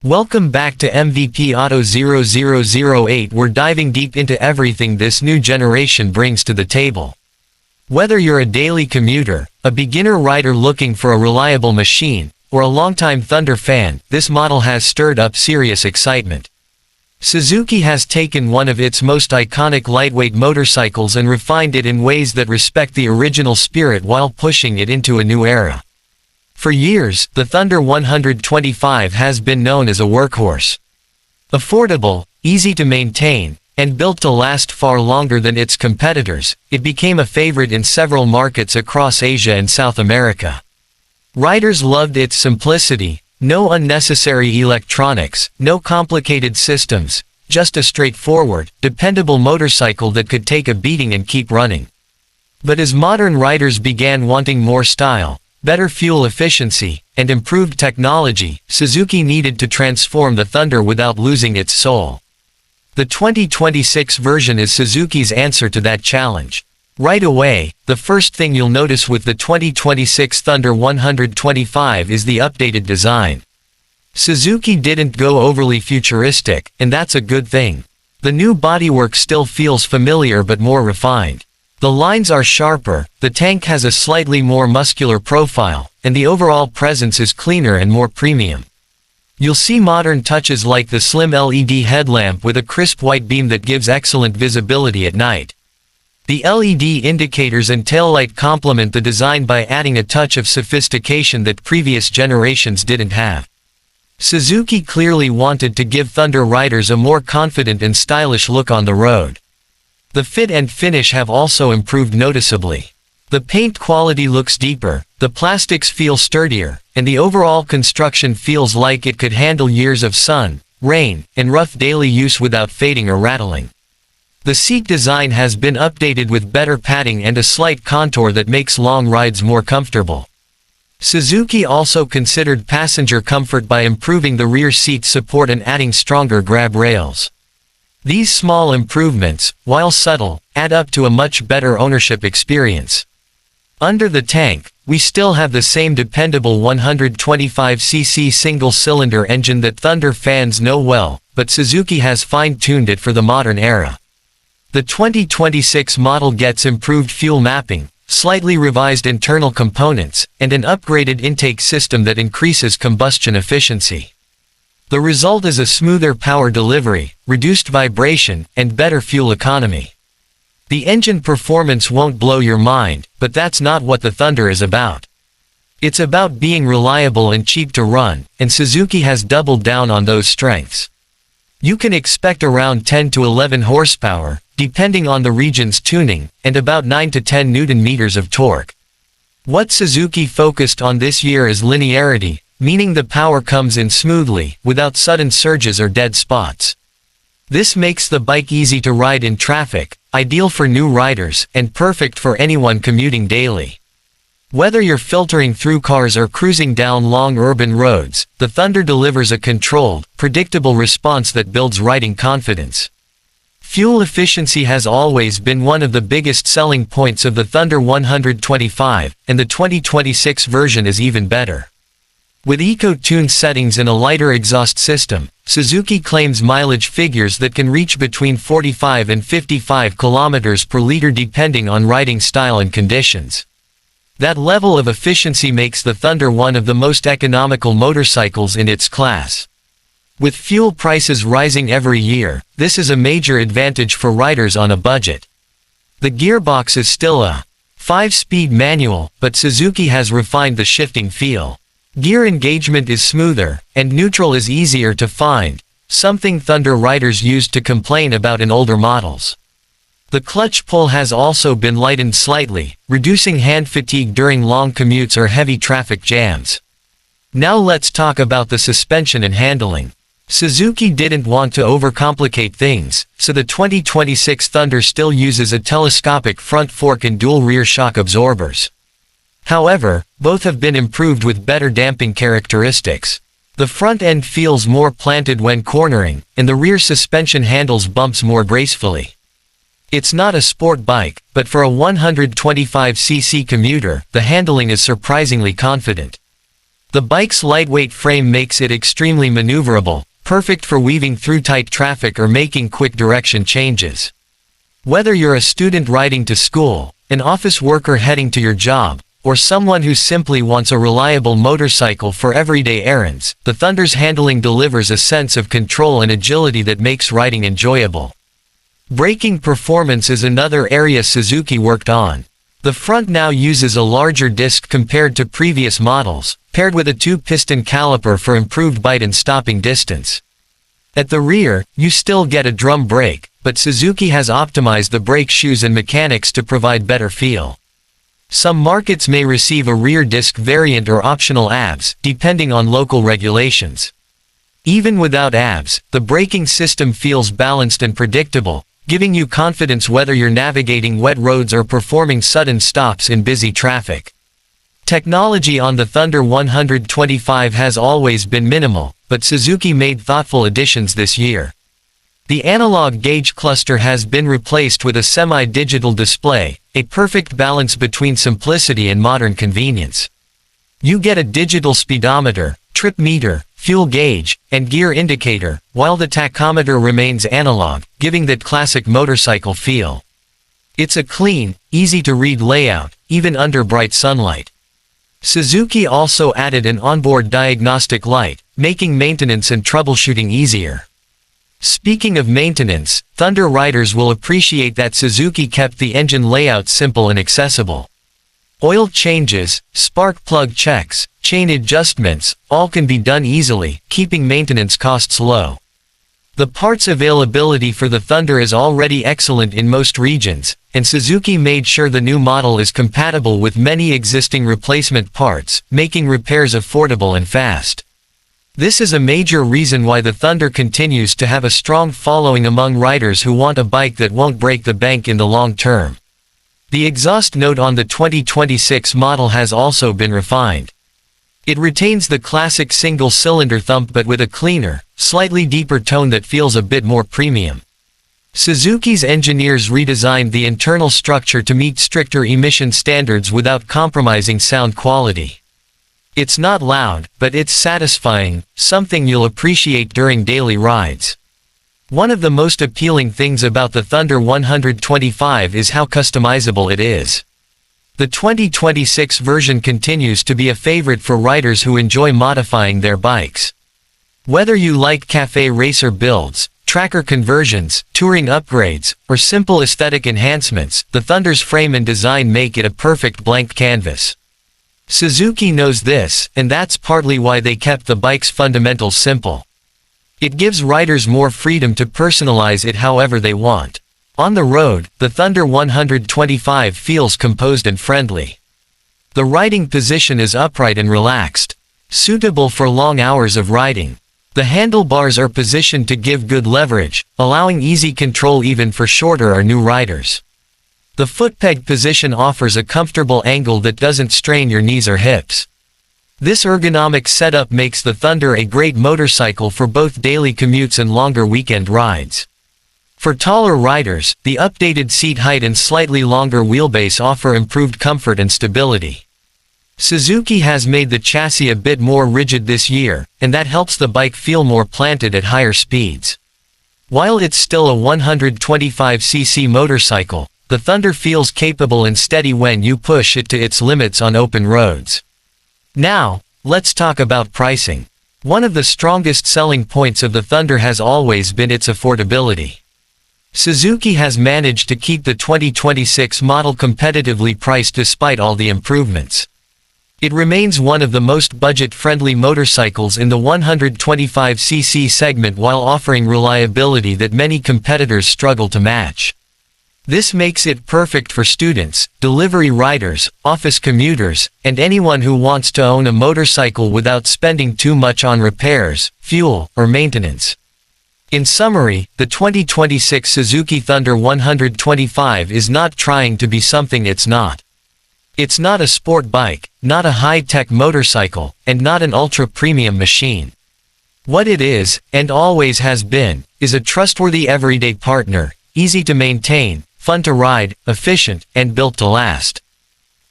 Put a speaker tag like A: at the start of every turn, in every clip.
A: Welcome back to MVP Auto 0008. We're diving deep into everything this new generation brings to the table. Whether you're a daily commuter, a beginner rider looking for a reliable machine, or a longtime Thunder fan, this model has stirred up serious excitement. Suzuki has taken one of its most iconic lightweight motorcycles and refined it in ways that respect the original spirit while pushing it into a new era. For years, the Thunder 125 has been known as a workhorse. Affordable, easy to maintain, and built to last far longer than its competitors, it became a favorite in several markets across Asia and South America. Riders loved its simplicity, no unnecessary electronics, no complicated systems, just a straightforward, dependable motorcycle that could take a beating and keep running. But as modern riders began wanting more style, better fuel efficiency, and improved technology, Suzuki needed to transform the Thunder without losing its soul. The 2026 version is Suzuki's answer to that challenge. Right away, the first thing you'll notice with the 2026 Thunder 125 is the updated design. Suzuki didn't go overly futuristic, and that's a good thing. The new bodywork still feels familiar but more refined. The lines are sharper, the tank has a slightly more muscular profile, and the overall presence is cleaner and more premium. You'll see modern touches like the slim LED headlamp with a crisp white beam that gives excellent visibility at night. The LED indicators and taillight complement the design by adding a touch of sophistication that previous generations didn't have. Suzuki clearly wanted to give Thunder riders a more confident and stylish look on the road. The fit and finish have also improved noticeably. The paint quality looks deeper, the plastics feel sturdier, and the overall construction feels like it could handle years of sun, rain, and rough daily use without fading or rattling. The seat design has been updated with better padding and a slight contour that makes long rides more comfortable. Suzuki also considered passenger comfort by improving the rear seat support and adding stronger grab rails. These small improvements, while subtle, add up to a much better ownership experience. Under the tank, we still have the same dependable 125cc single-cylinder engine that Thunder fans know well, but Suzuki has fine-tuned it for the modern era. The 2026 model gets improved fuel mapping, slightly revised internal components, and an upgraded intake system that increases combustion efficiency. The result is a smoother power delivery, reduced vibration, and better fuel economy. The engine performance won't blow your mind, but that's not what the Thunder is about. It's about being reliable and cheap to run, and Suzuki has doubled down on those strengths. You can expect around 10 to 11 horsepower, depending on the region's tuning, and about 9 to 10 Nm of torque. What Suzuki focused on this year is linearity, meaning the power comes in smoothly, without sudden surges or dead spots. This makes the bike easy to ride in traffic, ideal for new riders, and perfect for anyone commuting daily. Whether you're filtering through cars or cruising down long urban roads, the Thunder delivers a controlled, predictable response that builds riding confidence. Fuel efficiency has always been one of the biggest selling points of the Thunder 125, and the 2026 version is even better. With eco-tuned settings and a lighter exhaust system, Suzuki claims mileage figures that can reach between 45 and 55 kilometers per liter depending on riding style and conditions. That level of efficiency makes the Thunder one of the most economical motorcycles in its class. With fuel prices rising every year, this is a major advantage for riders on a budget. The gearbox is still a 5-speed manual, but Suzuki has refined the shifting feel. Gear engagement is smoother, and neutral is easier to find, something Thunder riders used to complain about in older models. The clutch pull has also been lightened slightly, reducing hand fatigue during long commutes or heavy traffic jams. Now let's talk about the suspension and handling. Suzuki didn't want to overcomplicate things, so the 2026 Thunder still uses a telescopic front fork and dual rear shock absorbers. However, both have been improved with better damping characteristics. The front end feels more planted when cornering, and the rear suspension handles bumps more gracefully. It's not a sport bike, but for a 125cc commuter, the handling is surprisingly confident. The bike's lightweight frame makes it extremely maneuverable, perfect for weaving through tight traffic or making quick direction changes. Whether you're a student riding to school, an office worker heading to your job, or someone who simply wants a reliable motorcycle for everyday errands, the Thunder's handling delivers a sense of control and agility that makes riding enjoyable. Braking performance is another area Suzuki worked on. The front now uses a larger disc compared to previous models, paired with a 2-piston caliper for improved bite and stopping distance. At the rear, you still get a drum brake, but Suzuki has optimized the brake shoes and mechanics to provide better feel. Some markets may receive a rear disc variant or optional ABS, depending on local regulations. Even without ABS, the braking system feels balanced and predictable, giving you confidence whether you're navigating wet roads or performing sudden stops in busy traffic. Technology on the Thunder 125 has always been minimal, but Suzuki made thoughtful additions this year. The analog gauge cluster has been replaced with a semi-digital display, a perfect balance between simplicity and modern convenience. You get a digital speedometer, trip meter, fuel gauge, and gear indicator, while the tachometer remains analog, giving that classic motorcycle feel. It's a clean, easy-to-read layout, even under bright sunlight. Suzuki also added an onboard diagnostic light, making maintenance and troubleshooting easier. Speaking of maintenance, Thunder riders will appreciate that Suzuki kept the engine layout simple and accessible. Oil changes, spark plug checks, chain adjustments, all can be done easily, keeping maintenance costs low. The parts availability for the Thunder is already excellent in most regions, and Suzuki made sure the new model is compatible with many existing replacement parts, making repairs affordable and fast. This is a major reason why the Thunder continues to have a strong following among riders who want a bike that won't break the bank in the long term. The exhaust note on the 2026 model has also been refined. It retains the classic single-cylinder thump but with a cleaner, slightly deeper tone that feels a bit more premium. Suzuki's engineers redesigned the internal structure to meet stricter emission standards without compromising sound quality. It's not loud, but it's satisfying, something you'll appreciate during daily rides. One of the most appealing things about the Thunder 125 is how customizable it is. The 2026 version continues to be a favorite for riders who enjoy modifying their bikes. Whether you like cafe racer builds, tracker conversions, touring upgrades, or simple aesthetic enhancements, the Thunder's frame and design make it a perfect blank canvas. Suzuki knows this, and that's partly why they kept the bike's fundamentals simple. It gives riders more freedom to personalize it however they want. On the road, the Thunder 125 feels composed and friendly. The riding position is upright and relaxed, suitable for long hours of riding. The handlebars are positioned to give good leverage, allowing easy control even for shorter or new riders. The footpeg position offers a comfortable angle that doesn't strain your knees or hips. This ergonomic setup makes the Thunder a great motorcycle for both daily commutes and longer weekend rides. For taller riders, the updated seat height and slightly longer wheelbase offer improved comfort and stability. Suzuki has made the chassis a bit more rigid this year, and that helps the bike feel more planted at higher speeds. While it's still a 125cc motorcycle, the Thunder feels capable and steady when you push it to its limits on open roads. Now, let's talk about pricing. One of the strongest selling points of the Thunder has always been its affordability. Suzuki has managed to keep the 2026 model competitively priced despite all the improvements. It remains one of the most budget-friendly motorcycles in the 125cc segment while offering reliability that many competitors struggle to match. This makes it perfect for students, delivery riders, office commuters, and anyone who wants to own a motorcycle without spending too much on repairs, fuel, or maintenance. In summary, the 2026 Suzuki Thunder 125 is not trying to be something it's not. It's not a sport bike, not a high-tech motorcycle, and not an ultra-premium machine. What it is, and always has been, is a trustworthy everyday partner, easy to maintain, fun to ride, efficient, and built to last.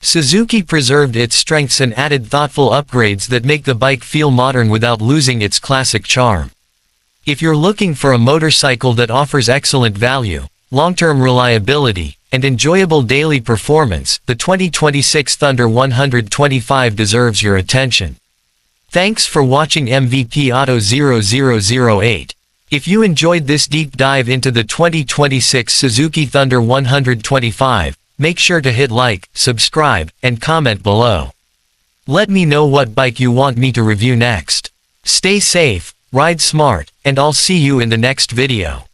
A: Suzuki preserved its strengths and added thoughtful upgrades that make the bike feel modern without losing its classic charm. If you're looking for a motorcycle that offers excellent value, long-term reliability, and enjoyable daily performance, the 2026 Thunder 125 deserves your attention. Thanks for watching MVP Auto 0008. If you enjoyed this deep dive into the 2026 Suzuki Thunder 125, make sure to hit like, subscribe, and comment below. Let me know what bike you want me to review next. Stay safe, ride smart, and I'll see you in the next video.